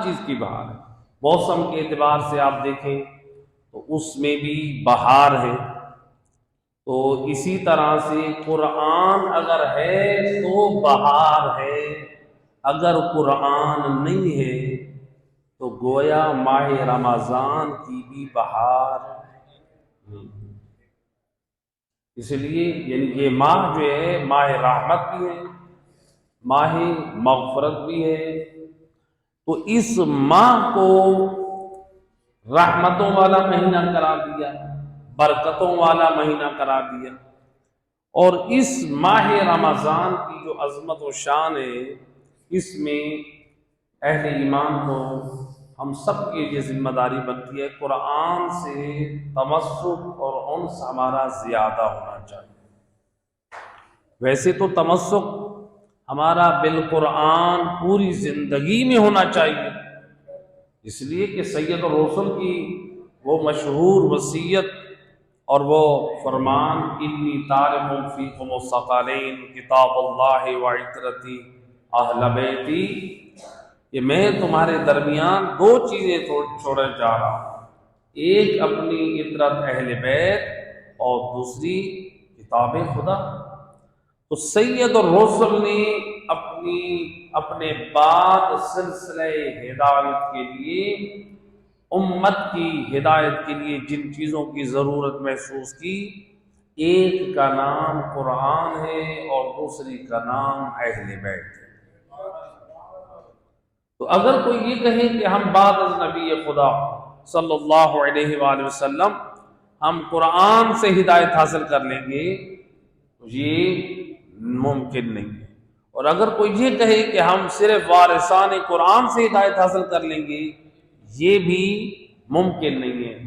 چیز کی بہار ہے۔ موسم کے اعتبار سے آپ دیکھیں تو اس میں بھی بہار ہے، تو اسی طرح سے قرآن اگر ہے تو بہار ہے، اگر قرآن نہیں ہے تو گویا ماہ رمضان کی بھی بہار نہیں۔ اس لیے یعنی یہ ماہ جو ہے ماہ رحمت بھی ہے، ماہ مغفرت بھی ہے، تو اس ماہ کو رحمتوں والا مہینہ قرار دیا، برکتوں والا مہینہ قرار دیا، اور اس ماہ رمضان کی جو عظمت و شان ہے، اس میں اہل ایمان کو ہم سب کی یہ ذمہ داری بنتی ہے قرآن سے تمسک اور انس ہمارا زیادہ ہونا چاہیے۔ ویسے تو تمسک ہمارا بالقرآن پوری زندگی میں ہونا چاہیے، اس لیے کہ سید الرسل کی وہ مشہور وصیت اور وہ فرمان انی تارک فیکم الثقلین کتاب اللہ وعترتی اہل بیتی، کہ میں تمہارے درمیان دو چیزیں چھوڑے جا رہا ہوں، ایک اپنی عترت اہل بیت اور دوسری کتاب خدا۔ تو سید الرسل نے اپنے بعد سلسلہ ہدایت کے لیے، امت کی ہدایت کے لیے جن چیزوں کی ضرورت محسوس کی، ایک کا نام قرآن ہے اور دوسری کا نام اہل بیت ہے۔ تو اگر کوئی یہ کہے کہ ہم بعد از نبی خدا صلی اللہ علیہ وآلہ وسلم ہم قرآن سے ہدایت حاصل کر لیں گے تو یہ ممکن نہیں ہے، اور اگر کوئی یہ کہے کہ ہم صرف وارثان قرآن سے ہدایت حاصل کر لیں گے، یہ بھی ممکن نہیں ہے،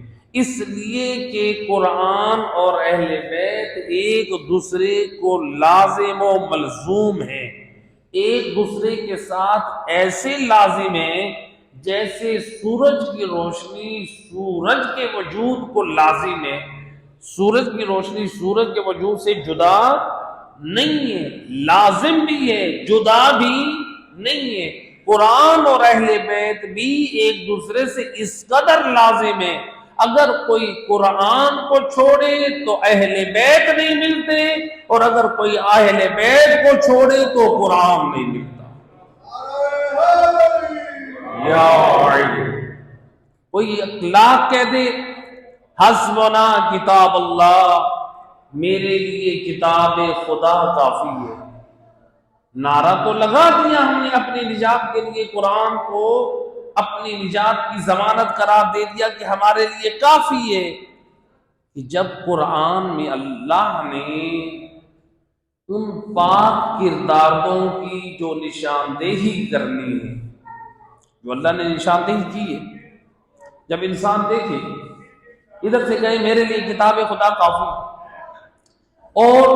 اس لیے کہ قرآن اور اہل بیت ایک دوسرے کو لازم و ملزوم ہیں، ایک دوسرے کے ساتھ ایسے لازم ہیں جیسے سورج کی روشنی سورج کے وجود کو لازم ہے، سورج کی روشنی سورج کے وجود سے جدا نہیں ہے، لازم بھی ہے، جدا بھی نہیں ہے۔ قرآن اور اہل بیت بھی ایک دوسرے سے اس قدر لازم ہے، اگر کوئی قرآن کو چھوڑے تو اہل بیت نہیں ملتے، اور اگر کوئی اہل بیت کو چھوڑے تو قرآن نہیں ملتا۔ یا کوئی اطلاق کہہ دے حسبنا کتاب اللہ، میرے لیے کتاب خدا کافی ہے، نعرہ تو لگا دیا ہم نے اپنی نجات کے لیے، قرآن کو اپنی نجات کی ضمانت قرار دے دیا کہ ہمارے لیے کافی ہے، کہ جب قرآن میں اللہ نے ان پاک کرداروں کی جو نشاندہی کرنی ہے، جو اللہ نے نشاندہی کی ہے، جب انسان دیکھے ادھر سے کہے میرے لیے کتاب خدا کافی، اور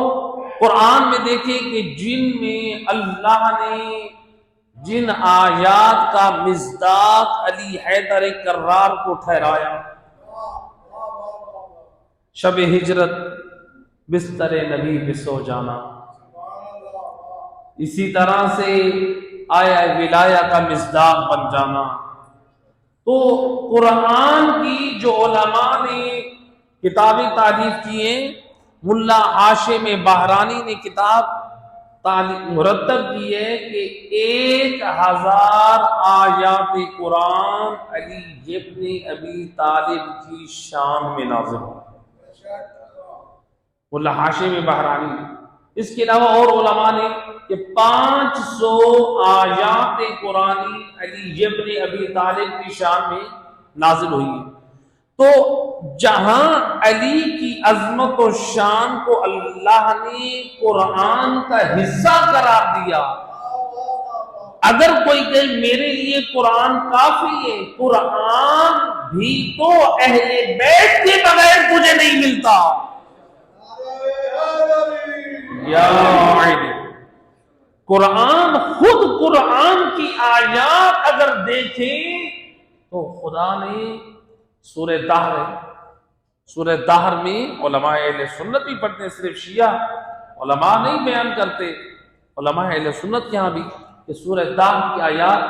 قرآن میں دیکھے کہ جن میں اللہ نے جن آیات کا مصداق علی حیدر کرار کو ٹھہرایا، شب ہجرت، بستر نبی پہ سو جانا، اسی طرح سے آیا ولایہ کا مصداق بن جانا، تو قرآن کی جو علماء نے کتابیں تالیف کی ہیں، ملا ہاشم بہرانی نے کتاب مرتب کی ہے کہ 1000 آیات قرآن علی ابن ابی طالب کی شان میں نازل ہو، ملا ہاشم بہرانی۔ اس کے علاوہ اور علماء نے کہ 500 آیات قرآنی علی ابن ابی طالب کی شان میں نازل ہوئی ہے۔ تو جہاں علی کی عظمت و شان کو اللہ نے قرآن کا حصہ قرار دیا، اگر کوئی کہے میرے لیے قرآن کافی ہے، قرآن بھی تو اہل بیت کے بغیر تجھے نہیں ملتا۔ قرآن خود قرآن کی آیات اگر دیکھیں تو خدا نے سورہ دہر ہے، سورہ دہر میں علماء اہل سنت بھی پڑھتے ہیں، صرف شیعہ علماء نہیں بیان کرتے، علماء اہل سنت کے ہاں بھی کہ سورہ دہر کی آیات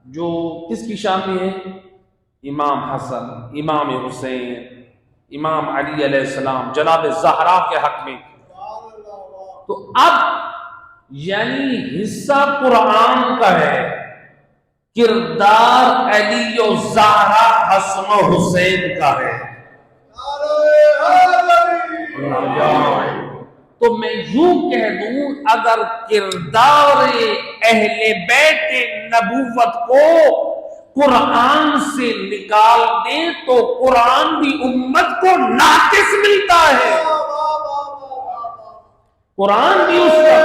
جو کس کی شان میں ہے؟ امام حسن، امام حسین، امام علی علیہ السلام، جناب زہرا کے حق میں. تو اب یعنی حصہ قرآن کا ہے، کردار علی و زہرا حسن و حسین کا ہے. تو میں یوں کہہ دوں اگر کردار اہل بیت نبوت کو قرآن سے نکال دیں تو قرآن بھی امت کو ناقص ملتا ہے. قرآن بھی اس کا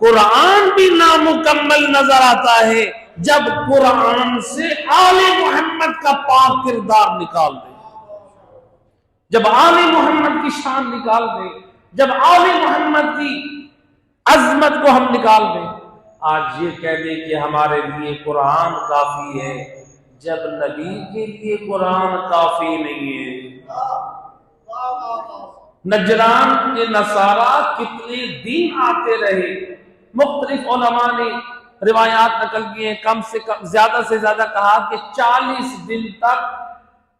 قرآن بھی نامکمل نظر آتا ہے جب قرآن سے آل محمد کا پاک کردار نکال دیں، جب آل محمد کی شان نکال دیں، جب آل محمد کی عظمت کو ہم نکال دیں. آج یہ کہہ دیں کہ ہمارے لیے قرآن کافی ہے جب نبی کے لیے قرآن کافی نہیں ہے. نجران کے نصارہ کتنے دن آتے رہے، مختلف علماء نے روایات نقل کی ہیں، کم سے کم زیادہ سے زیادہ کہا کہ 40 دن تک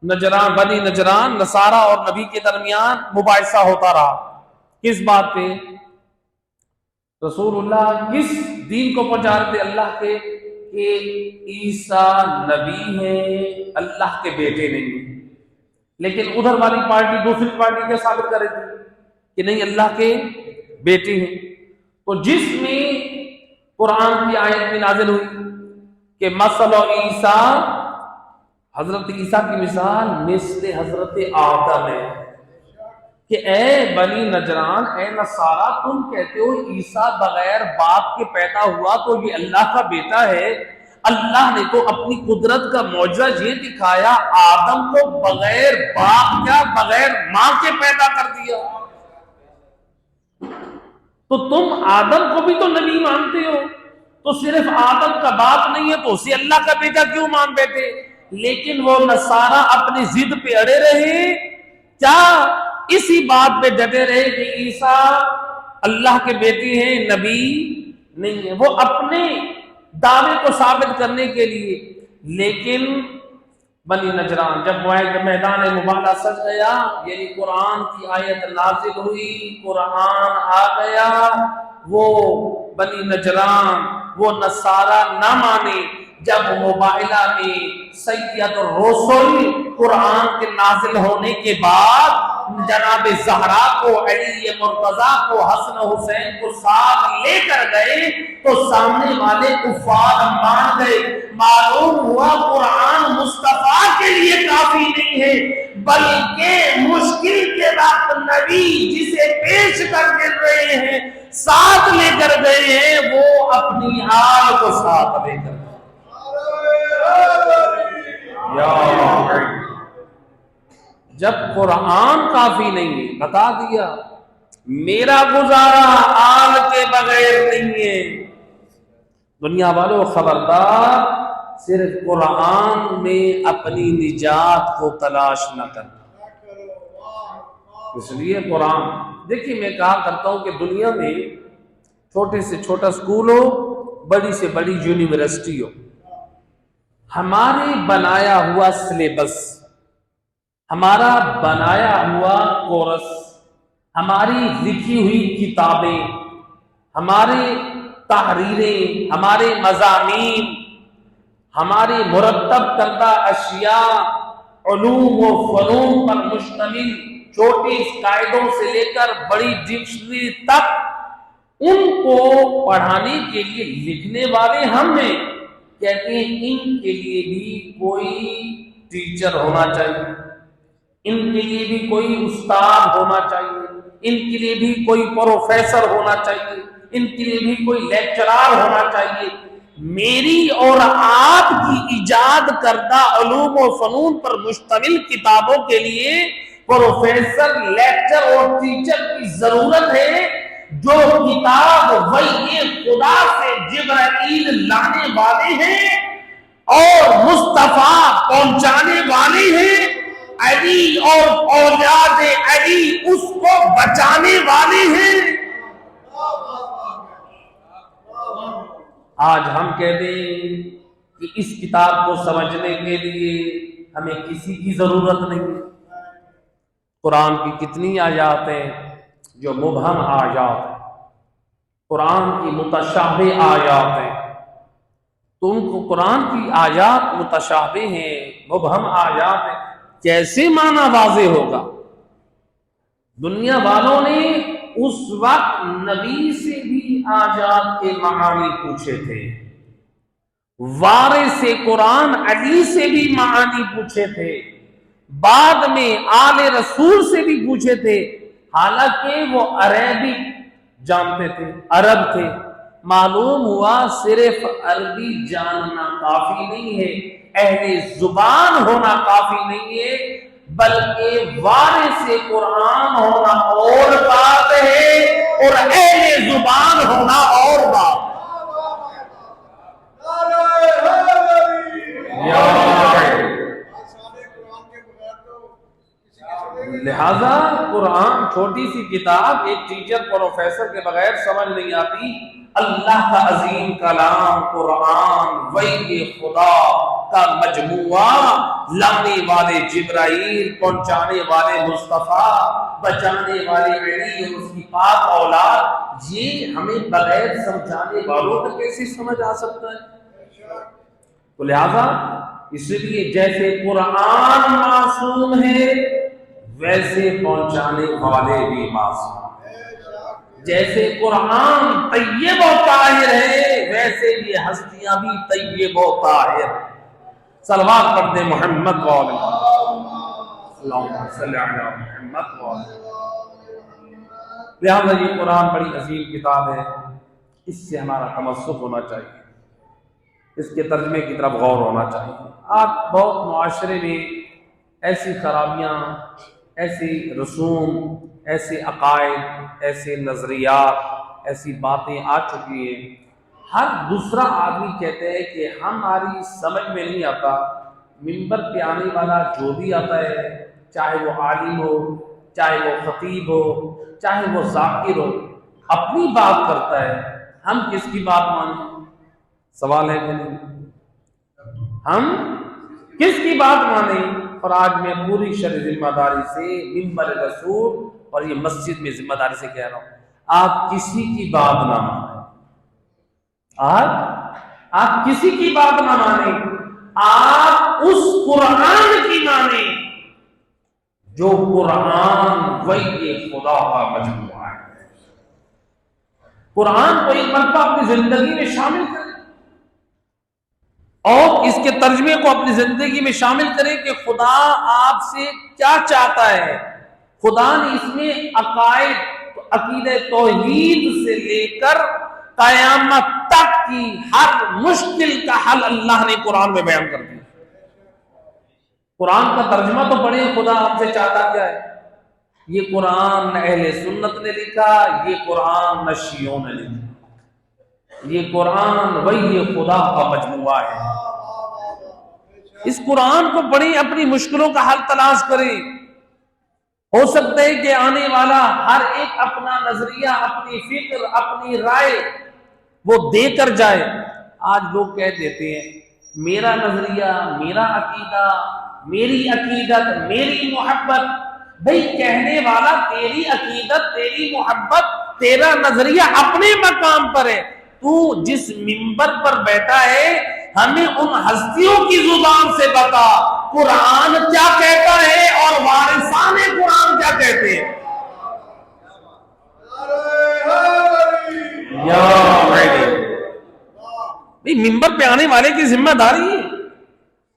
نجران، بنی نجران، نصارہ اور نبی کے درمیان مباحثہ ہوتا رہا. کس بات پہ؟ رسول اللہ کس دین کو پہنچا رہے تھے اللہ کے، کہ عیسیٰ نبی ہے، اللہ کے بیٹے نہیں ہیں. لیکن ادھر والی پارٹی، دوسری پارٹی کیا ثابت کر رہی تھی کہ نہیں اللہ کے بیٹے ہیں. تو جس میں قرآن کی آیت میں نازل ہوئی کہ مثل عیسیٰ، حضرت عیسیٰ کی مثال مثل حضرت آدم ہے، کہ اے بنی نجران، اے نصارہ، تم کہتے ہو عیسیٰ بغیر باپ کے پیدا ہوا تو یہ اللہ کا بیٹا ہے. اللہ نے تو اپنی قدرت کا معجزہ یہ دکھایا، آدم کو بغیر باپ کیا بغیر ماں کے پیدا کر دیا. تو تم آدم کو بھی تو نبی مانتے ہو، تو صرف آدم کا باپ نہیں ہے تو اسے اللہ کا بیٹا کیوں مان بیٹھے؟ لیکن وہ نصارہ اپنی ضد پہ اڑے رہے، کیا اسی بات پہ ڈٹے رہے کہ عیسیٰ اللہ کے بیٹے ہیں، نبی نہیں ہے، وہ اپنے دعوے کو ثابت کرنے کے لیے. لیکن بنی نجران جب میدان مباحثہ سج گیا، یعنی قرآن کی آیت نازل ہوئی، قرآن آ گیا، وہ بنی نجران، وہ نصارہ نہ مانے. جب مباحثہ میں سید الرسل قرآن کے نازل ہونے کے بعد جناب زہرا کو، علی مرتضیٰ کو، حسن حسین کو ساتھ لے کر گئے تو سامنے والے کفار مان گئے. معلوم ہوا قرآن مصطفیٰ کے لیے کافی نہیں ہے، بلکہ مشکل کے وقت نبی جسے پیش کر کے رہے ہیں، ساتھ لے کر گئے ہیں، وہ اپنی حال کو ساتھ لے کر گئے. جب قرآن کافی نہیں ہے، بتا دیا میرا گزارا آل کے بغیر نہیں ہے. دنیا والوں خبردار، صرف قرآن میں اپنی نجات کو تلاش نہ کرنا. اس لیے قرآن، دیکھیے میں کہا کرتا ہوں کہ دنیا میں چھوٹے سے چھوٹا اسکول ہو، بڑی سے بڑی یونیورسٹی ہو، ہمارے بنایا ہوا سلیبس، ہمارا بنایا ہوا کورس، ہماری لکھی ہوئی کتابیں، ہمارے تحریریں، ہمارے مضامین، ہماری مرتب کردہ اشیاء، علوم و فنون پر مشتمل چھوٹی قاعدوں سے لے کر بڑی ڈکشنری تک، ان کو پڑھانے کے لیے لکھنے والے ہم ہیں. کہتے ہیں ان کے لیے بھی کوئی ٹیچر ہونا چاہیے، ان کے لیے بھی کوئی استاد ہونا چاہیے، ان کے لیے بھی کوئی پروفیسر ہونا چاہیے، ان کے لیے بھی کوئی لیکچرار ہونا چاہیے. میری اور آپ کی ایجاد کردہ علوم و فنون پر مشتمل کتابوں کے لیے پروفیسر، لیکچر اور ٹیچر کی ضرورت ہے. جو کتاب وحی خدا سے جبرائیل لانے والے ہیں اور مصطفیٰ پہنچانے والے ہیں، علی اور اولاد علی اس کو بچانے والے ہیں. آج ہم کہہ دیں کہ اس کتاب کو سمجھنے کے لیے ہمیں کسی کی ضرورت نہیں ہے۔ قرآن کی کتنی آیات ہیں جو مبہم آیات ہیں، قرآن کی متشابہ آیات ہیں۔ تو ان کو قرآن کی آیات متشابہ ہیں، مبہم آیات ہیں، کیسے معنی واضح ہوگا؟ دنیا والوں نے اس وقت نبی سے بھی آیات کے معانی پوچھے تھے، وارث قرآن علی سے بھی معانی پوچھے تھے، بعد میں آل رسول سے بھی پوچھے تھے، حالانکہ وہ عربی جانتے تھے، عرب تھے۔ معلوم ہوا صرف عربی جاننا کافی نہیں ہے، اہل زبان ہونا کافی نہیں ہے، بلکہ وارث قرآن ہونا اور بات ہے اور اہل زبان ہونا اور بات۔ لہذا قرآن چھوٹی سی کتاب، ایک ٹیچر پروفیسر کے بغیر سمجھ نہیں آتی۔ اللہ کا عظیم کلام قرآن وحی خدا کا مجموعہ، لانے والے جبرائیل، پہنچانے والے مصطفیٰ، بچانے والے علی اور اس کی پاک اولاد، یہ ہمیں بغیر سمجھانے والوں کو کیسے سمجھ آ سکتا ہے؟ تو لہذا اس لیے جیسے قرآن معصوم ہے، ویسے پہنچانے والے بھی معصوم ہیں۔ جیسے قرآن طیب و طاہر ہے، ویسے یہ ہستیاں بھی طیب و طاہر ہیں۔ صلوات پڑھ دیں محمد وعلی اللہم صلی علی محمد وعلی۔ لہذا یہ قرآن بڑی عظیم کتاب ہے، اس سے ہمارا تمسک ہونا چاہیے، اس کے ترجمے کی طرف غور ہونا چاہیے۔ آج بہت معاشرے میں ایسی خرابیاں، ایسی رسوم، ایسے عقائد، ایسے نظریات، ایسی باتیں آ چکی ہیں، ہر دوسرا آدمی کہتے ہیں کہ ہماری سمجھ میں نہیں آتا، منبر پہ آنے والا جو بھی آتا ہے، چاہے وہ عالم ہو، چاہے وہ خطیب ہو، چاہے وہ ذاکر ہو، اپنی بات کرتا ہے، ہم کس کی بات مانیں؟ سوال ہے کہ نہیں؟ ہم کس کی بات مانیں؟ اور آج میں پوری شرعی ذمہ داری سے منبر رسول اور یہ مسجد میں ذمہ داری سے کہہ رہا ہوں، آپ کسی کی بات نہ مانیں، آپ کسی کی بات نہ مانیں، آپ اس قرآن کی مانیں جو قرآن وحی خدا کا مجموعہ ہے۔ قرآن کو ایک مرتبہ اپنی زندگی میں شامل کریں اور اس کے ترجمے کو اپنی زندگی میں شامل کریں کہ خدا آپ سے کیا چاہتا ہے۔ خدا نے اس میں عقیدہ توحید سے لے کر قیامت تک کی ہر مشکل کا حل اللہ نے قرآن میں بیان کر دیا۔ قرآن کا ترجمہ تو پڑھیں، خدا آپ سے چاہتا کیا ہے۔ یہ قرآن نہ اہل سنت نے لکھا، یہ قرآن نہ شیعوں نے لکھا، یہ قرآن وحی خدا کا مجموعہ ہے۔ اس قرآن کو پڑھیں، اپنی مشکلوں کا حل تلاش کریں۔ ہو سکتا ہے کہ آنے والا ہر ایک اپنا نظریہ، اپنی فکر، اپنی رائے وہ دے کر جائے۔ آج لوگ کہہ دیتے ہیں میرا نظریہ، میرا عقیدہ، میری عقیدت، میری محبت۔ بھئی کہنے والا تیری عقیدت، تیری محبت، تیرا نظریہ اپنے مقام پر ہے، تو جس منبر پر بیٹھا ہے ہمیں ان ہستیوں کی زبان سے بتا قرآن کیا کہتا ہے اور وارثان قرآن کیا کہتے ہیں۔ منبر پہ آنے والے کی ذمہ داری ہے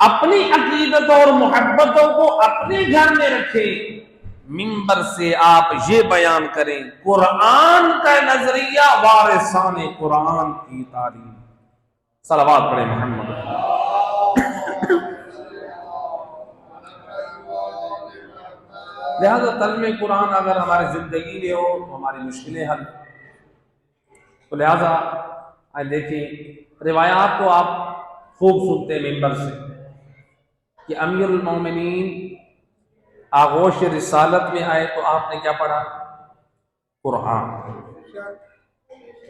اپنی عقیدت اور محبتوں کو اپنے گھر میں رکھیں، منبر سے آپ یہ بیان کریں قرآن کا نظریہ وارثان قرآن کی تعلیم۔ صلوات پڑھیں محمد۔ لہذا ترجمہ قرآن اگر ہماری زندگی میں ہو تو ہماری مشکلیں حل۔ تو لہذا آج دیکھیں روایات تو آپ خوب سنتے ہیں منبر سے کہ امیر المومنین آغوش رسالت میں آئے تو آپ نے کیا پڑھا؟ قرآن۔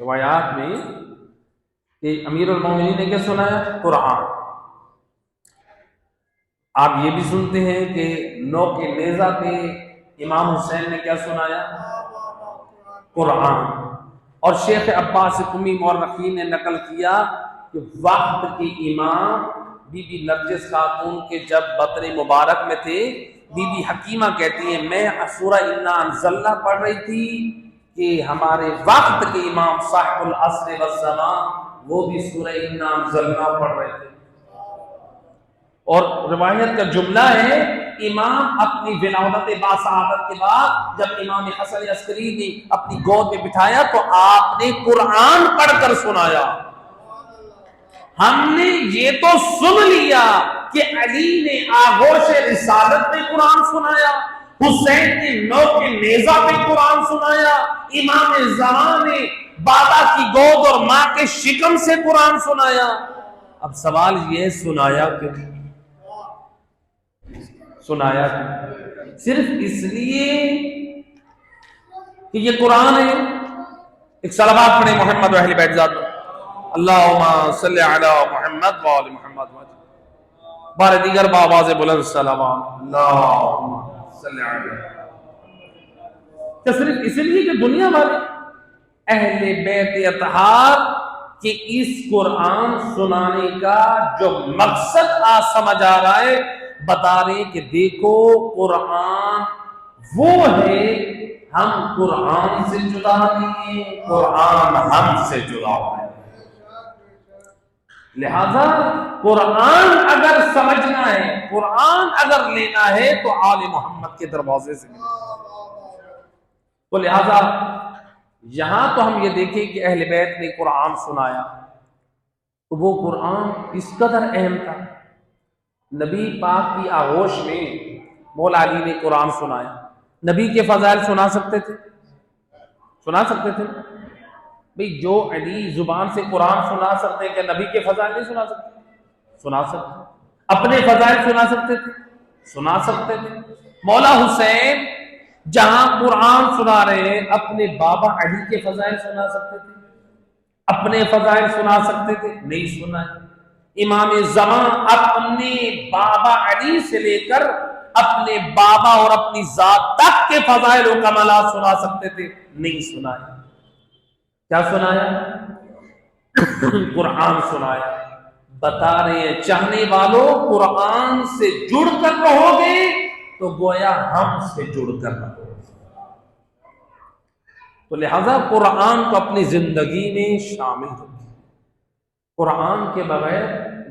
روایات میں کہ امیر المومنین نے کیا سنایا؟ قرآن۔ آپ یہ بھی سنتے ہیں کہ نوک نیزہ پہ امام حسین نے کیا سنایا؟ قرآن۔ اور شیخ عباس قمی مورخین نے نقل کیا کہ وقت کے امام بی بی نرجس خاتون کے جب بطن مبارک میں تھے، بی بی حکیمہ کہتی ہیں میں سورہ انا انزلنا پڑھ رہی تھی کہ ہمارے وقت کے امام صاحب العصر والزمان وہ بھی سورہ انا انزلنا پڑھ رہے تھے۔ اور روایت کا جملہ ہے امام اپنی ولادت باسعادت کے بعد جب امام حسن عسکری نے اپنی گود میں بٹھایا تو آپ نے قرآن پڑھ کر سنایا۔ ہم نے یہ تو سن لیا کہ علی نے آغوش رسالت میں قرآن سنایا، حسین نے نوک نیزہ پہ قرآن سنایا، امام زمان نے بابا کی گود اور ماں کے شکم سے قرآن سنایا۔ اب سوال یہ سنایا کیوں؟ سنایا کیوں؟ صرف اس لیے کہ یہ قرآن ہے؟ ایک صلوات پڑھیں محمد و اہل بیت ذات پر، اللہم صلی علی محمد و آل محمد، بار دیگر بآواز بلند صلوات، اللہم صلی علی۔ کیا صرف اس لیے کہ دنیا والے اہل بیت اطہار کہ اس قرآن سنانے کا جو مقصد سمجھ آ رہا ہے، بتا رہے کہ دیکھو قرآن وہ ہے، ہم قرآن سے جدا نہیں ہیں، قرآن ہم سے جدا ہے۔ لہذا قرآن اگر سمجھنا ہے، قرآن اگر لینا ہے تو آل محمد کے دروازے سے تو لہذا یہاں تو ہم یہ دیکھیں کہ اہل بیت نے قرآن سنایا تو وہ قرآن اس قدر اہم تھا۔ نبی پاک کی آغوش میں مولا علی نے قرآن سنایا۔ نبی کے فضائل سنا سکتے تھے؟ سنا سکتے تھے؟ بھئی جو علی زبان سے قرآن سنا سکتے ہیں کہ نبی کے فضائل نہیں سنا سکتے؟ سنا سکتے۔ اپنے فضائل سنا سکتے تھے؟ سنا سکتے تھے۔ مولا حسین جہاں قرآن سنا رہے ہیں اپنے بابا علی کے فضائل سنا سکتے تھے؟ اپنے فضائل سنا سکتے تھے؟ نہیں سنا ہے۔ امام زمان اپنے بابا علی سے لے کر اپنے بابا اور اپنی ذات تک کے فضائل و کمالات سنا سکتے تھے؟ نہیں سنایا۔ کیا سنایا؟ قرآن سنایا۔ بتا رہے ہیں چاہنے والوں قرآن سے جڑ کر رہو گے تو گویا ہم سے جڑ کر رہو گے۔ تو لہذا قرآن کو اپنی زندگی میں شامل رکھیں۔ قرآن کے بغیر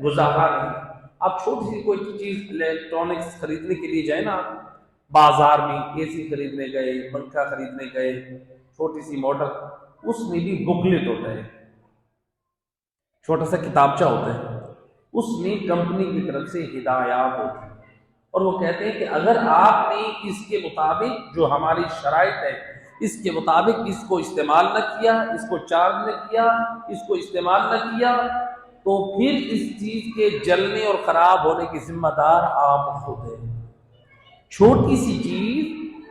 گزارا نہیں۔ آپ چھوٹی سی کوئی چیز الیکٹرانکس خریدنے کے لیے جائیں نا، بازار میں اے سی خریدنے گئے، پنکھا خریدنے گئے، چھوٹی سی موٹر، اس میں بھی بکلیٹ ہوتا ہے، چھوٹا سا کتابچہ ہوتا ہے، اس میں کمپنی کی طرف سے ہدایات ہوتی ہیں اور وہ کہتے ہیں کہ اگر آپ نے اس کے مطابق جو ہماری شرائط ہے اس کے مطابق اس کو استعمال نہ کیا، اس کو چارج نہ کیا، اس کو استعمال نہ کیا تو پھر اس چیز کے جلنے اور خراب ہونے کی ذمہ دار آپ خود ہیں۔ چھوٹی سی چیز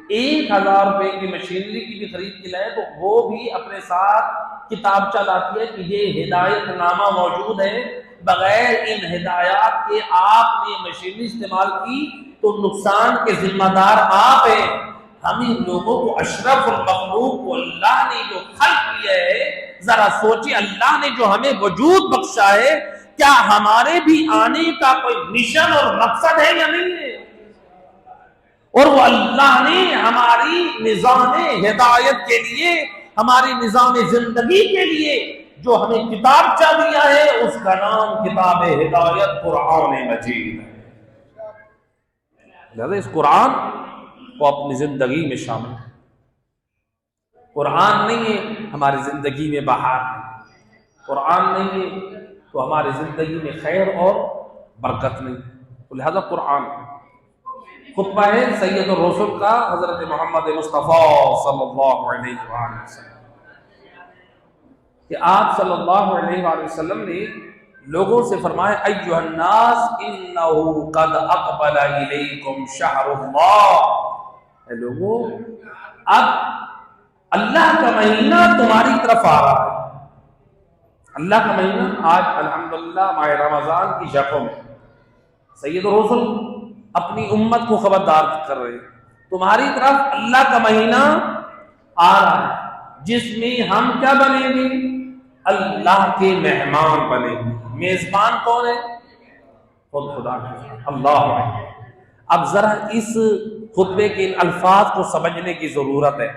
1000 روپے کی مشینری کی بھی خرید کے لائے تو وہ بھی اپنے ساتھ کتابچہ لاتی ہے کہ یہ ہدایت نامہ موجود ہے، بغیر ان ہدایات کے آپ نے مشینری استعمال کی تو نقصان کے ذمہ دار آپ ہیں۔ ہمیں لوگوں کو اشرف المخلوق کو اللہ نے جو خلق کیا ہے، ذرا سوچیں اللہ نے جو ہمیں وجود بخشا ہے کیا ہمارے بھی آنے کا کوئی مشن اور مقصد ہے یا نہیں ہے؟ اور وہ اللہ نے ہماری نظام ہدایت کے لیے، ہماری نظام زندگی کے لیے جو ہمیں کتابچہ دیا ہے اس کا نام کتاب ہدایت قرآن مجید ہے۔ لہذا اس قرآن کو اپنی زندگی میں شامل ہے۔ قرآن نہیں ہے ہماری زندگی میں بہار نہیں، قرآن نہیں ہے تو ہماری زندگی میں خیر اور برکت نہیں، تو لہذا قرآن خطبہ ہے سید الرسل کا حضرت محمد مصطفیٰ صلی اللہ علیہ وآلہ وسلم کہ آپ صلی اللہ علیہ وآلہ وسلم نے لوگوں سے فرمایا ایھا الناس انہ قد اقبل الیکم شہر اللہ، اے لوگوں اب اللہ کا مہینہ تمہاری طرف آ رہا ہے، اللہ کا مہینہ آج الحمدللہ ماہ رمضان کی شکل میں سید الرسل اپنی امت کو خبردار کر رہے ہیں، تمہاری طرف اللہ کا مہینہ آ رہا ہے جس میں ہم کیا بنیں گے؟ اللہ کے مہمان بنیں گے۔ میزبان کون ہے؟ خود خدا ہے، اللہ ہے۔ اب ذرا اس خطبے کے ان الفاظ کو سمجھنے کی ضرورت ہے۔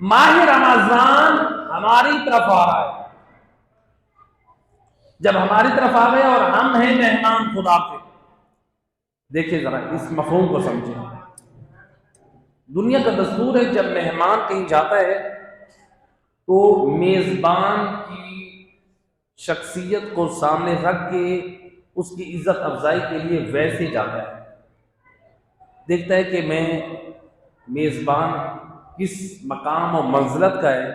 ماہ رمضان ہماری طرف آ رہا ہے، جب ہماری طرف آ گئے اور ہم ہیں مہمان خدا کے، دیکھیں ذرا اس مفہوم کو سمجھیں۔ دنیا کا دستور ہے جب مہمان کہیں جاتا ہے تو میزبان کی شخصیت کو سامنے رکھ کے اس کی عزت افزائی کے لیے ویسے جاتا ہے، دیکھتا ہے کہ میں میزبان کس مقام و منزلت کا ہے،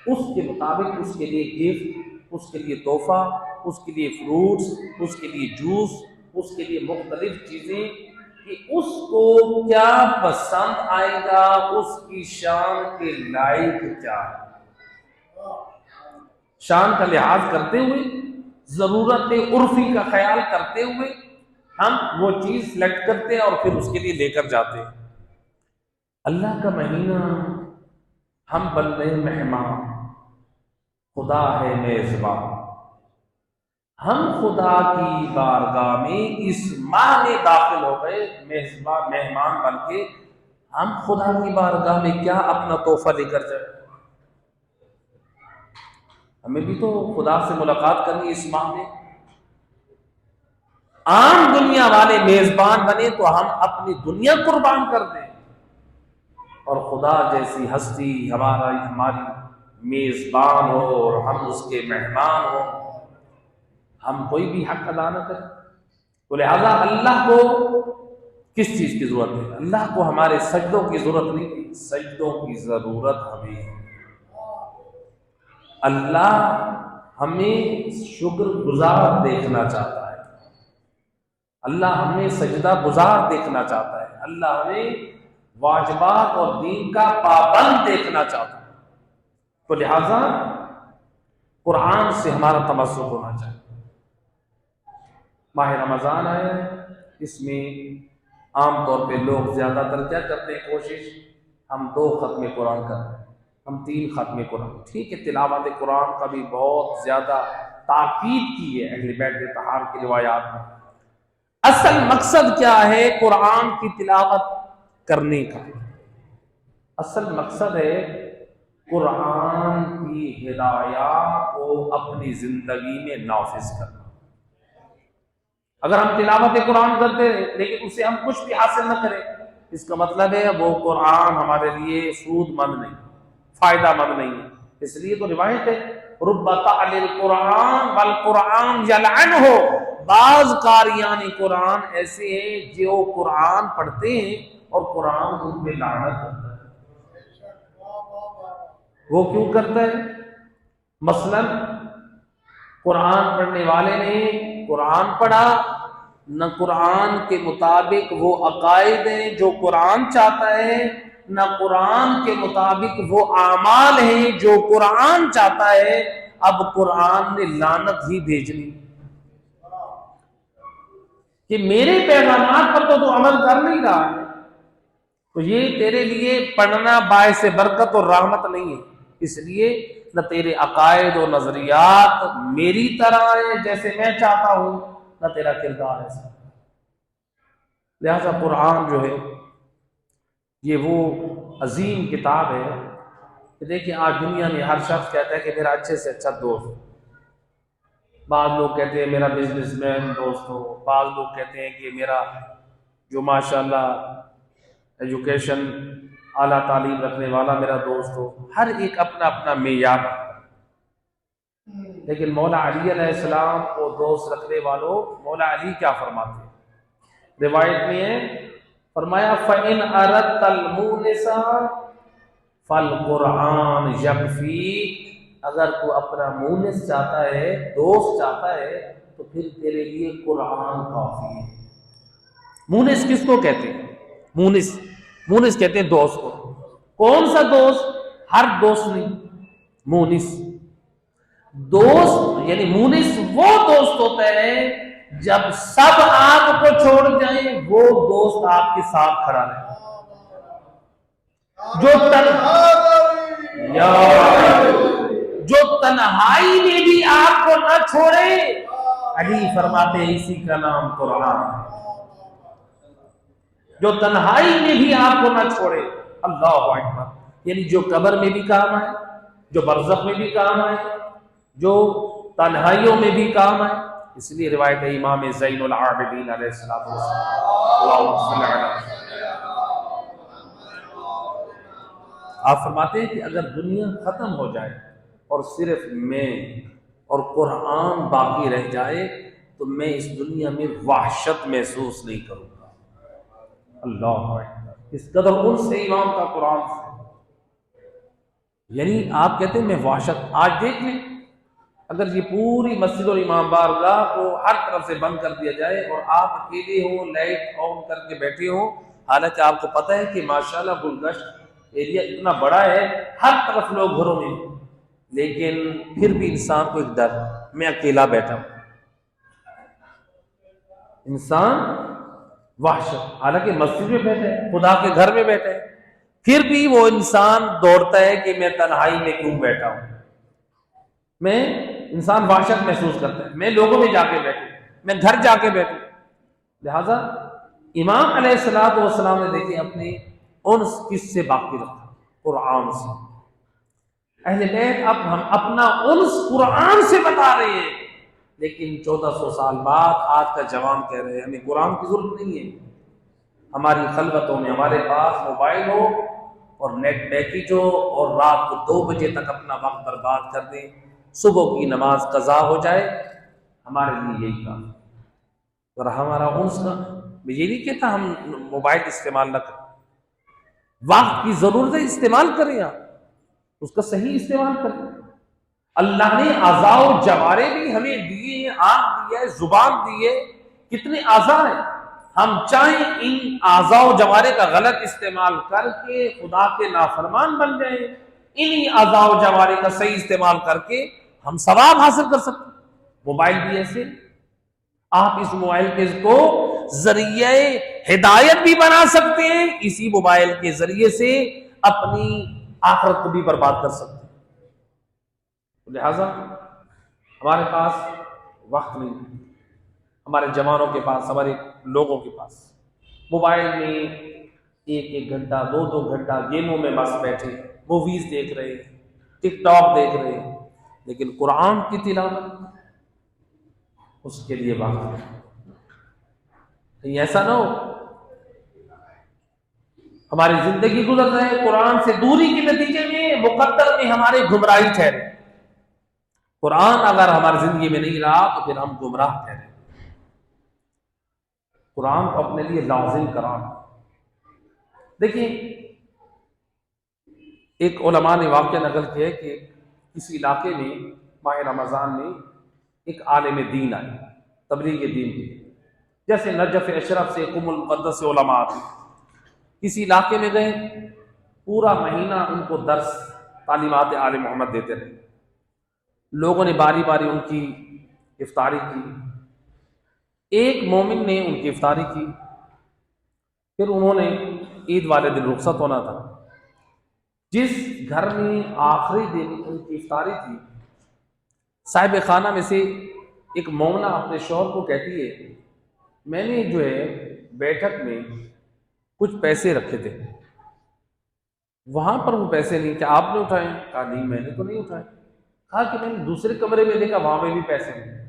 اس کے مطابق اس کے لیے گفٹ، اس کے لیے تحفہ، اس کے لیے فروٹس، اس کے لیے جوس، اس کے لیے مختلف چیزیں کہ اس کو کیا پسند آئے گا، اس کی شان کے لائق کیا ہے، شان کا لحاظ کرتے ہوئے، ضرورت عرفی کا خیال کرتے ہوئے ہم وہ چیز سلیکٹ کرتے ہیں اور پھر اس کے لیے لے کر جاتے ہیں۔ اللہ کا مہینہ ہم بن رہے مہمان، خدا ہے میزبان، ہم خدا کی بارگاہ میں اس ماہ میں داخل ہو گئے میزبان مہمان بن کے، ہم خدا کی بارگاہ میں کیا اپنا تحفہ لے کر جائیں؟ ہمیں بھی تو خدا سے ملاقات کرنی اس ماہ میں۔ عام دنیا والے میزبان بنے تو ہم اپنی دنیا قربان کر دیں، اور خدا جیسی ہستی ہماری میزبان ہو اور ہم اس کے مہمان ہو، ہم کوئی بھی حق ادا نہ کریں۔ تو لہذا اللہ کو کس چیز کی ضرورت ہے؟ اللہ کو ہمارے سجدوں کی ضرورت نہیں، سجدوں کی ضرورت ہمیں ہے۔ اللہ ہمیں شکر گزار دیکھنا چاہتا ہے، اللہ ہمیں سجدہ گزار دیکھنا چاہتا ہے، اللہ ہمیں واجبات اور دین کا پابند دیکھنا چاہتا ہے۔ تو لہذا قرآن سے ہمارا تمسک ہونا چاہیے۔ ماہ رمضان آیا ہے، اس میں عام طور پہ لوگ زیادہ تر کیا کرتے ہیں؟ کوشش ہم 2 ختم قرآن کرتے ہیں، ہم 3 ختم قرآن، ٹھیک ہے، تلاوت قرآن کا بھی بہت زیادہ تاکید کی ہے اہل بیت اطہار کی روایات میں۔ اصل مقصد کیا ہے قرآن کی تلاوت کرنے کا؟ اصل مقصد ہے قرآن کی ہدایات کو اپنی زندگی میں نافذ کرنا۔ اگر ہم تلاوت قرآن کرتے لیکن اس سے ہم کچھ بھی حاصل نہ کریں، اس کا مطلب ہے وہ قرآن ہمارے لیے سود مند نہیں، فائدہ مند نہیں ہے۔ اس لیے تو روایت ہے رب تعلی القرآن والقرآن یلعنہ، بعض قاریان قرآن ایسے ہیں جو قرآن پڑھتے ہیں اور قرآن ان پہ لعنت کرتا ہے۔ وہ کیوں کرتا ہے؟ مثلا قرآن پڑھنے والے نے قرآن پڑھا، نہ قرآن کے مطابق وہ عقائد ہیں جو قرآن چاہتا ہے، نہ قرآن کے مطابق وہ اعمال ہیں جو قرآن چاہتا ہے، اب قرآن نے لعنت ہی بھیجنی کہ میرے پیغامات پر تو عمل کر نہیں رہا ہے، تو یہ تیرے لیے پڑھنا باعث برکت اور رحمت نہیں ہے۔ اس لیے نہ تیرے عقائد و نظریات میری طرح ہیں جیسے میں چاہتا ہوں، نہ تیرا کردار ایسا۔ لہذا قرآن جو ہے یہ وہ عظیم کتاب ہے کہ دیکھیں آج دنیا میں ہر شخص کہتا ہے کہ میرا اچھے سے اچھا دوست، بعض لوگ کہتے ہیں میرا بزنس مین دوست ہو، بعض لوگ کہتے ہیں کہ میرا جو ماشاءاللہ ایجوکیشن اعلیٰ تعلیم رکھنے والا میرا دوست ہو، ہر ایک اپنا اپنا معیار ہے۔ لیکن مولا علی علیہ السلام کو دوست رکھنے والوں مولا علی کیا فرماتے ہیں؟ روایت میں ہے فرمایا فَإِنْ أَرَدْتَ الْمُونِسَ فَالْقُرْآنُ يَكْفِيكَ، اگر تو اپنا مونس چاہتا ہے، دوست چاہتا ہے، تو پھر تیرے لیے قرآن کافی ہے۔ مونس کس کو کہتے ہیں؟ مونس کہتے ہیں دوست کو۔ کون سا دوست؟ ہر دوست نہیں، مونس۔ دوست یعنی مونس وہ دوست ہوتا ہے جب سب آپ کو چھوڑ جائیں وہ دوست آپ کے ساتھ کھڑا رہے. جو تنہائی میں بھی آپ کو نہ چھوڑے، علی فرماتے ہیں اسی کا نام قرآن ہے. جو تنہائی میں بھی آپ کو نہ چھوڑے، اللہ اکبر، یعنی جو قبر میں بھی کام آئے، جو برزخ میں بھی کام آئے، جو تنہائیوں میں بھی کام آئے. اس لیے روایت ہے امام زین العابدین علیہ السلام، اللہم صلی علی، آپ فرماتے ہیں کہ اگر دنیا ختم ہو جائے اور صرف میں اور قرآن باقی رہ جائے تو میں اس دنیا میں وحشت محسوس نہیں کروں گا. اللہ اکبر، اس قدر ان سے امام کا قرآن سے، یعنی آپ کہتے ہیں میں وحشت. آج دیکھ لیں اگر یہ پوری مسجد اور امام بارگاہ کو ہر طرف سے بند کر دیا جائے اور آپ اکیلے ہوں، لائٹ آن کر کے بیٹھے ہوں، حالانکہ آپ کو پتہ ہے کہ ماشاءاللہ گلگشت ایریا اتنا بڑا ہے، ہر طرف لوگ گھروں میں، لیکن پھر بھی انسان کو ایک ڈر، میں اکیلا بیٹھا ہوں. انسان وحشت، حالانکہ مسجد میں بیٹھے ہیں، خدا کے گھر میں بیٹھے ہیں، پھر بھی وہ انسان دوڑتا ہے کہ میں تنہائی میں کیوں بیٹھا ہوں. میں انسان وحشت محسوس کرتا ہے، میں لوگوں میں جا کے بیٹھوں، میں گھر جا کے بیٹھوں. لہذا امام علیہ الصلوۃ والسلام نے دیکھیں اپنے انس کس سے باقی رکھا؟ قرآن سے. اہل بیت اب ہم اپنا انس قرآن سے بتا رہے ہیں، لیکن 1400 سال بعد آج کا جوان کہہ رہے ہیں ہمیں قرآن کی ضرورت نہیں ہے. ہماری خلوتوں میں ہمارے پاس موبائل ہو اور نیٹ پیکج ہو اور رات کو 2 بجے تک اپنا وقت برباد کر دیں، صبح کی نماز قضا ہو جائے، ہمارے لیے یہی کام. اور ہمارا انس کا، میں یہ نہیں کہتا ہم موبائل استعمال نہ کریں، وقت کی ضرورت ہے استعمال کریں، آپ اس کا صحیح استعمال کریں. اللہ نے اعضاء و جوارے بھی ہمیں دیے ہیں، آنکھ دی ہے، زبان دی ہے، کتنے اعضاء ہیں. ہم چاہیں ان اعضاء و جوارے کا غلط استعمال کر کے خدا کے نافرمان بن جائیں، انہی اعضاء و جوارے کا صحیح استعمال کر کے ہم ثواب حاصل کر سکتے. موبائل بھی ایسے، آپ اس موبائل کے کو ذریعہ ہدایت بھی بنا سکتے ہیں، اسی موبائل کے ذریعے سے اپنی آخرت کو بھی برباد کر سکتے ہیں. لہذا ہمارے پاس وقت نہیں، ہمارے جوانوں کے پاس، ہمارے لوگوں کے پاس موبائل میں 1 گھنٹہ 2 گھنٹہ گیموں میں مست بیٹھے، موویز دیکھ رہے، ٹک ٹاک دیکھ رہے، لیکن قرآن کی تلاوت اس کے لیے وقت ہے. کہیں ایسا نہ ہو ہماری زندگی گزر رہے قرآن سے دوری کے نتیجے میں، مقدر میں ہمارے گمراہی ٹھہرے. قرآن اگر ہماری زندگی میں نہیں رہا تو پھر ہم گمراہ ٹھہرے. قرآن کو اپنے لیے لازم کرا. دیکھیں ایک علماء نے واقعہ نقل کیا ہے کہ کسی علاقے میں ماہ رمضان میں ایک عالم دین آئے تبلیغ دین کی، جیسے نجف اشرف سے قم المقدس سے علماء آتے، کسی علاقے میں گئے، پورا مہینہ ان کو درس تعلیمات آل محمد دیتے رہے. لوگوں نے باری باری ان کی افطاری کی. ایک مومن نے ان کی افطاری کی، پھر انہوں نے عید والے دن رخصت ہونا تھا. جس گھر میں آخری دن ان کی افطاری تھی، صاحب خانہ میں سے ایک مومنہ اپنے شوہر کو کہتی ہے میں نے جو ہے بیٹھک میں کچھ پیسے رکھے تھے، وہاں پر وہ پیسے نہیں تھے، آپ نے اٹھائے؟ کہا نہیں میں نے تو نہیں اٹھائے. کہا کہ میں نے دوسرے کمرے میں دیکھا وہاں میں بھی پیسے نہیں،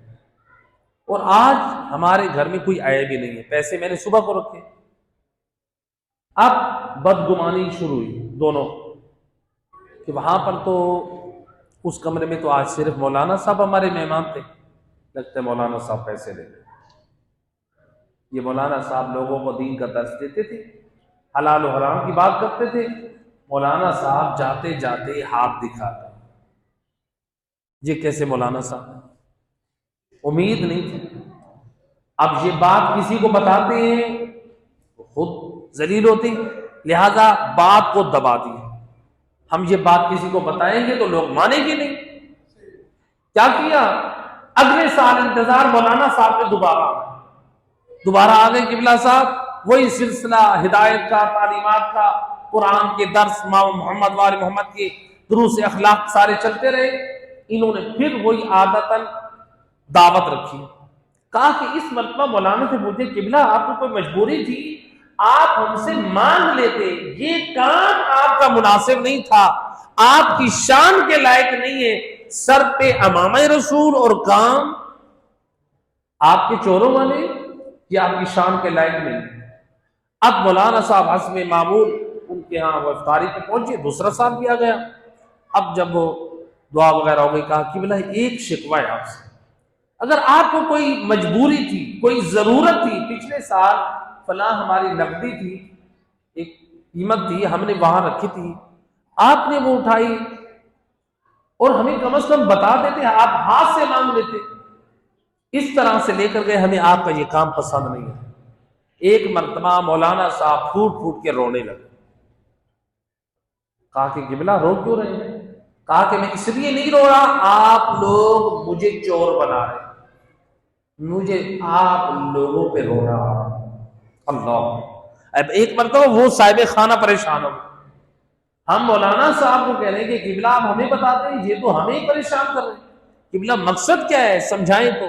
اور آج ہمارے گھر میں کوئی آیا بھی نہیں ہے، پیسے میں نے صبح کو رکھے. اب بدگمانی شروع ہوئی دونوں کہ وہاں پر تو اس کمرے میں تو آج صرف مولانا صاحب ہمارے مہمان تھے، لگتا ہے مولانا صاحب پیسے لے گئے. یہ مولانا صاحب لوگوں کو دین کا درس دیتے تھے، حلال و حرام کی بات کرتے تھے، مولانا صاحب جاتے جاتے ہاتھ دکھا گئے. یہ کیسے مولانا صاحب؟ امید نہیں تھی. اب یہ بات کسی کو بتاتے ہیں خود ذلیل ہوتی، لہذا بات کو دبا دی. ہم یہ بات کسی کو بتائیں گے تو لوگ مانیں گے نہیں. کیا کیا؟ اگلے سال انتظار، مولانا صاحب نے دوبارہ آ گئے قبلہ صاحب، وہی سلسلہ ہدایت کا، تعلیمات کا، قرآن کے درس، محمد وال محمد کے دروس اخلاق سارے چلتے رہے۔ انہوں نے پھر وہی عادتاً دعوت رکھی، کہا کہ اس مرتبہ مولانا سے پوچھے قبلہ آپ کو کوئی مجبوری تھی، آپ ہم سے مانگ لیتے، یہ کام آپ کا مناسب نہیں تھا، آپ کی شان کے لائق نہیں ہے، سر پہ امامہ رسول اور کام آپ کے چوروں والے، یہ آپ کی شان کے لائق نہیں۔ اب مولانا صاحب حسب معمول ان کے ہاں وہ افطاری پہ پہنچے، دوسرا سال بھی آ گیا۔ اب جب وہ دعا وغیرہ ہو گئی، کہا قبلہ ایک شکوہ ہے آپ سے، اگر آپ کو کوئی مجبوری تھی، کوئی ضرورت تھی، پچھلے سال فلاں ہماری نقدی تھی، ایک قیمت تھی، ہم نے وہاں رکھی تھی، آپ نے وہ اٹھائی اور ہمیں کم از کم بتا دیتے، آپ ہاتھ سے مانگ لیتے، اس طرح سے لے کر گئے، ہمیں آپ کا یہ کام پسند نہیں ہے۔ ایک مرتبہ مولانا صاحب پھوٹ پھوٹ کے رونے لگے۔ کہا کہ قبلہ رو کیوں رہے ہیں؟ کہا کہ میں اس لیے نہیں رو رہا، آپ لوگ مجھے چور بنا رہے، مجھے آپ لوگوں پہ رونا آ رہا۔ اللہ، اب ایک مرتبہ وہ صاحب خانہ پریشان ہو گئے، ہم مولانا صاحب کو کہہ رہے ہیں کہ قبلہ آپ ہمیں بتاتے ہیں، یہ تو ہمیں ہی پریشان کر رہے ہیں، قبلہ مقصد کیا ہے سمجھائیں تو۔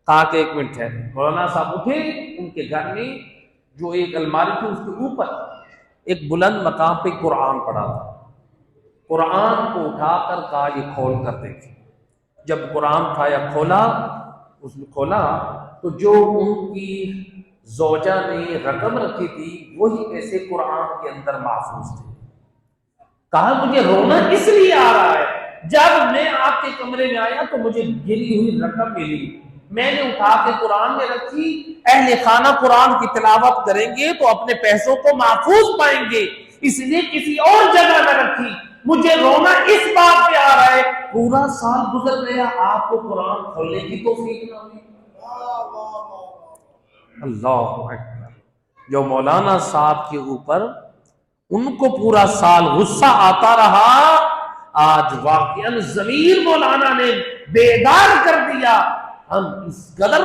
کہا کہ ایک منٹ ہے۔ مولانا صاحب اٹھے، ان کے گھر میں جو ایک الماری تھی اس کے اوپر ایک بلند مقام پہ قرآن پڑھا تھا، قرآن کو اٹھا کر کہا یہ کھول کر دیکھیں۔ جب قرآن تھا یا کھولا، اس نے کھولا تو جو ان کی زوجہ نے رقم رکھی تھی وہی ایسے قرآن کے اندر محفوظ تھے۔ کہا مجھے رونا اس لیے آ رہا ہے، جب میں آپ کے کمرے میں آیا تو مجھے گری ہوئی رقم ملی، میں نے اٹھا کے قرآن میں رکھی، اہل خانہ قرآن کی تلاوت کریں گے تو اپنے پیسوں کو محفوظ پائیں گے، اس لیے کسی اور جگہ نہ رکھی، مجھے رونا اس بات پہ آ رہا ہے۔ پورا سال گزر گیا، آپ کو قرآن کھولنے کی توفیق نہ ہوئی۔ اللہ اکبر۔ جو مولانا صاحب کے اوپر ان کو پورا سال غصہ آتا رہا، آج واقعاً ضمیر مولانا نے بیدار کر دیا، ہم اس قدر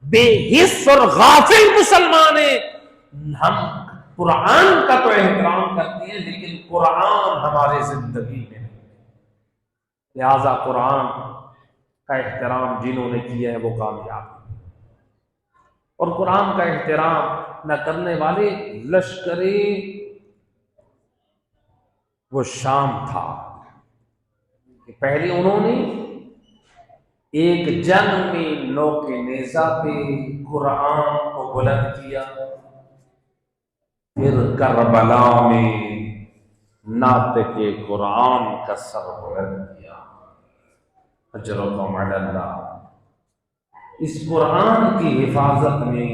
بے حس اور غافل مسلمان ہیں، ہم قرآن کا تو احترام کرتے ہیں لیکن قرآن ہمارے زندگی میں نہیں۔ لہذا قرآن کا احترام جنہوں نے کیا ہے وہ کامیاب ہیں، اور قرآن کا احترام نہ کرنے والے لشکر وہ شام تھا کہ پہلے انہوں نے ایک جنگ میں نوک نیزہ پہ قرآن کو بلند کیا، پھر کربلا میں ناطق قرآن کا سر بلند کیا۔ اجرکم علی اللہ۔ اس قرآن کی حفاظت میں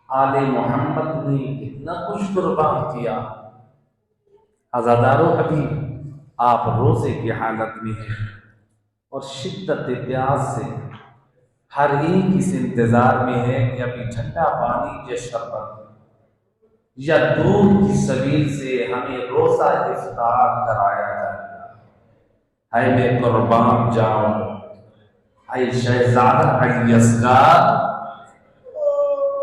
آل محمد نے کتنا کچھ قربان کیا۔ عزادارو حبیب، آپ روزے کی حالت میں ہیں اور شدت پیاس سے ہر ایک اس انتظار میں ہے کہ ابھی ٹھنڈا پانی یا شربت یا دودھ کی سبیل سے ہمیں روزہ افطار کرایا جائے۔ ہے میں قربان جاؤں، اے شہزادہ علی اصغر،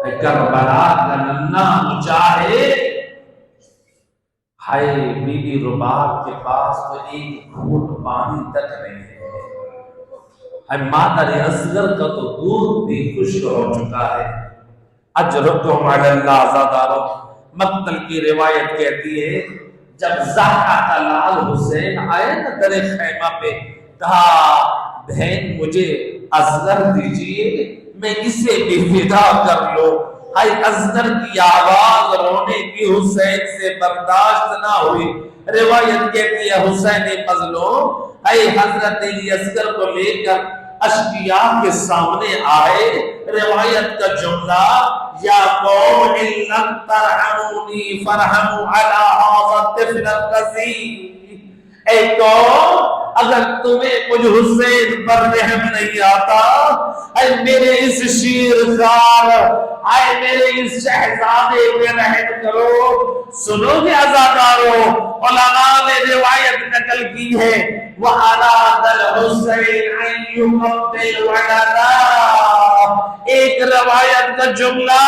اے کربلا کا ننھا مجاہد، ہائے بی بی رباب کے پاس تو ایک گھونٹ پانی تک نہیں ہے، ہائے مادر اصغر کا تو دودھ بھی خشک ہو چکا ہے۔ اجرکم علی اللہ۔ عزادارو، مقتل کی روایت کہتی ہے جب زہرا کا لال حسین آئے نا در خیمہ پہ، کہا بہن مجھے اصغر دیجئے، میں اسے بھی فدا کر لو۔ ہائی اصغر کی آواز رونے کی حسین سے برداشت نہ ہوئی۔ روایت کہتی ہے حسین مظلوم اے حضرت علی اصغر کو لے کر اشقیاء کے سامنے آئے۔ روایت کا جملہ یا قوم ان لم ترحمونی فرحموا علی هذا الطفل الرضیع، اے قوم اگر تمہیں مجھ حسین پر رحم نہیں آتا، اے میرے اس اس شیرخوار، آئے میرے اس شہزادے پہ رحم کرو۔ سنو گے عزادارو، علماء نے روایت نقل کی ہے وَأَرَادَ الْحُسَيْنَ أَن يُقَبِّلَ وَلَدَهُ، ایک روایت کا جملہ،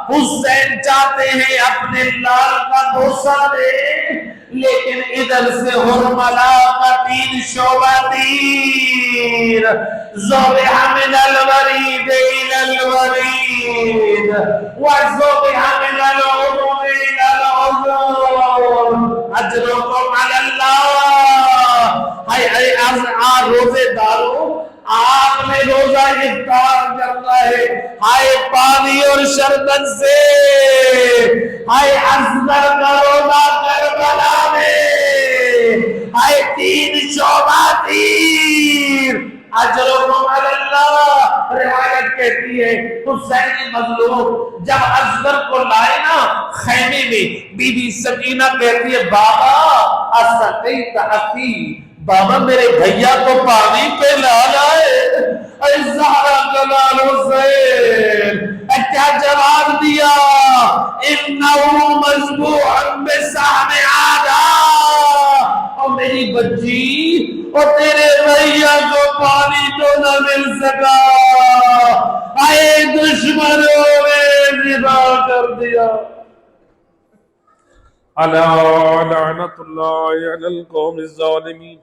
حسین چاہتے ہیں اپنے لال کا بوسہ دے، لیکن ادھر سے حرملا کا 3 شعبہ تیر، ذُبِحَ مِنَ الْوَرِيدِ إِلَى الْوَرِيدِ وَذُبِحَ مِنَ الْعُضُوِ إِلَى الْعُضُوِ اجرکم علی اللہ۔ ہائے روزے دارو، آپ نے روزہ افطار کرنا ہے، ہائے پانی اور شربت سے، ہائے اصغر کا روزہ کربلا میں، ہائے 3 شعبہ تیر، اجرکم علی اللہ۔ روایت کہتی ہے حسین مظلوم جب اصغر کو لائے نا خیمے میں، بی بی سکینہ کہتی ہے بابا اسقیت اخی، بابا میرے بھیا کو پانی پہ لا لائے۔ اے زہرا جلال حسین، کیا جواب دیا؟ انہو مذبوح بسہم عادا، اور میری بچی اور تیرے بھیا کو پانی تو نہ مل سکا، اے دشمنوں نے ذبح کر دیا۔ الا لعنت اللہ علی القوم الظالمین۔